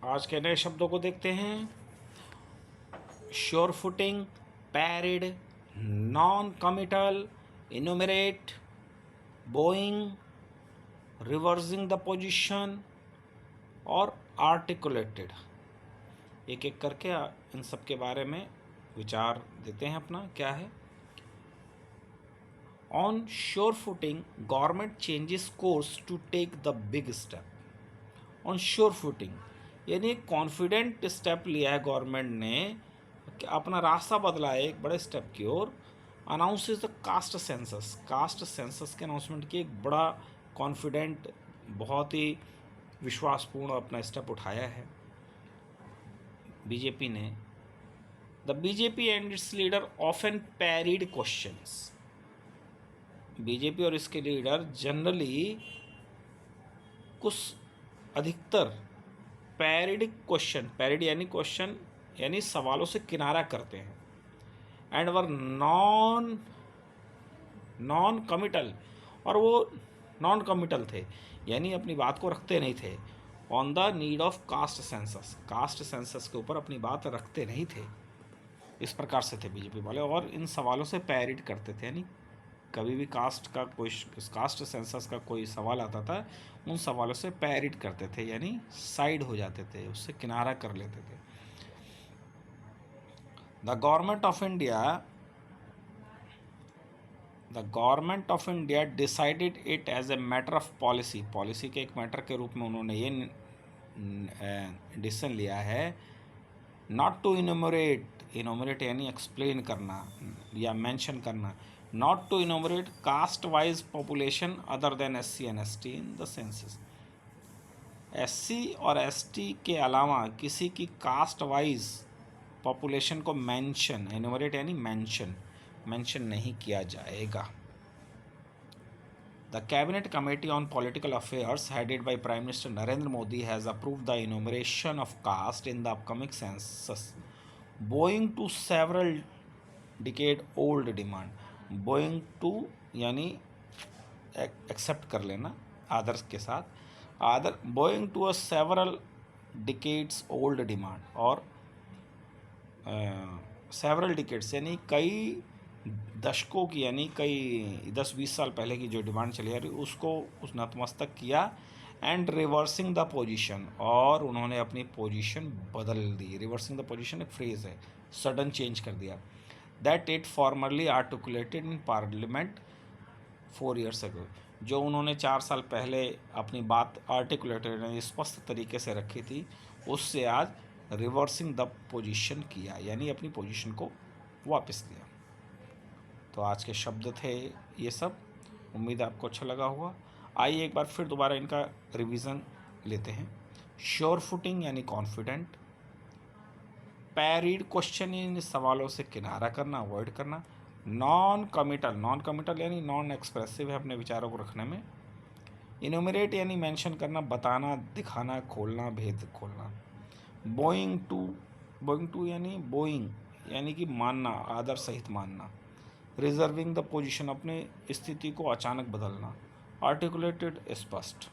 आज के नए शब्दों को देखते हैं। Sure footing, पैरिड, non committal, इनुमरेट, Boeing, reversing the position और आर्टिकुलेटेड। एक एक करके इन सब के बारे में विचार देते हैं अपना। क्या है? On sure footing government changes course to take the big step. On sure footing यानी एक कॉन्फिडेंट स्टेप लिया है गवर्नमेंट ने, अपना रास्ता बदला है एक बड़े स्टेप की ओर। Announces the caste census, caste census के अनाउंसमेंट की एक बड़ा कॉन्फिडेंट, बहुत ही विश्वासपूर्ण अपना स्टेप उठाया है बीजेपी ने। The BJP and it's leader often पैरिड questions. BJP और इसके लीडर जनरली कुछ अधिकतर पैरिड क्वेश्चन, पैरिड यानी क्वेश्चन यानी सवालों से किनारा करते हैं। एंड वर नॉन कमिटल, और वो नॉन कमिटल थे यानी अपनी बात को रखते नहीं थे। On the need of cast census, caste census के ऊपर अपनी बात रखते नहीं थे। इस प्रकार से थे बीजेपी वाले, और इन सवालों से पैरिड करते थे यानी कभी भी कास्ट सेंसस का कोई सवाल आता था, उन सवालों से पैरिड करते थे यानी साइड हो जाते थे, उससे किनारा कर लेते थे। The government of India decided it as a matter of policy, policy के एक मैटर के रूप में उन्होंने ये डिसीजन लिया है, नॉट टू इनोमरेट यानी एक्सप्लेन करना या मेंशन करना, not to enumerate caste wise population other than SC and ST in the census. SC और ST के अलावा किसी की कास्ट वाइज पॉपुलेशन को मेंशन, इनोमरेट यानी मेंशन नहीं किया जाएगा। The Cabinet Committee on Political Affairs, headed by Prime Minister Narendra Modi, has approved the enumeration of caste in the upcoming census, bowing to several decade-old demand. Bowing to यानी accept कर लेना आदर्श के साथ, bowing to a several decades old demand, और several decades यानी कई दशकों की, यानी कई 10-20 साल पहले की जो डिमांड चली आ रही उसको नतमस्तक किया। एंड रिवर्सिंग द पोजीशन, और उन्होंने अपनी पोजीशन बदल दी। रिवर्सिंग द पोजीशन एक फ्रेज है, सडन चेंज कर दिया। That it formerly articulated in parliament 4 years ago, जो उन्होंने 4 साल पहले अपनी बात आर्टिकुलेटेड यानी स्पष्ट तरीके से रखी थी, उससे आज रिवर्सिंग द पोजीशन किया यानी अपनी पोजीशन को वापस लिया। तो आज के शब्द थे ये सब, उम्मीद है आपको अच्छा लगा होगा। आइए एक बार फिर दोबारा इनका रिवीजन लेते हैं। श्योर फुटिंग यानी कॉन्फिडेंट, पैरिड क्वेश्चन यानी सवालों से किनारा करना, अवॉइड करना, नॉन कमिटल यानी नॉन एक्सप्रेसिव है अपने विचारों को रखने में, इनोमरेट यानी मेंशन करना, बताना, दिखाना, खोलना, भेद खोलना, बोइंग टू यानी कि मानना, आदर सहित मानना, रिजर्विंग द पोजीशन अपनी स्थिति को अचानक बदलना, आर्टिकुलेटेड स्पष्ट।